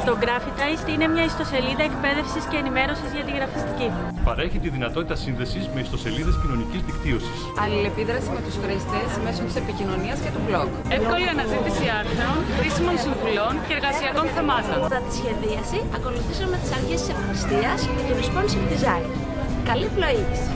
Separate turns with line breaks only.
Το Graphitized είναι μια ιστοσελίδα εκπαίδευσης και ενημέρωσης για τη γραφιστική.
Παρέχει τη δυνατότητα σύνδεσης με ιστοσελίδες κοινωνικής δικτύωσης.
Αλληλεπίδραση με τους χρήστες μέσω της επικοινωνίας και του blog.
Εύκολη αναζήτηση άρθρων, χρήσιμων συμβουλών και εργασιακών θεμάτων.
Κατά τη σχεδίαση, ακολουθήσαμε τις αρχές της ευχρηστίας και του responsive design. Καλή πλοήγηση!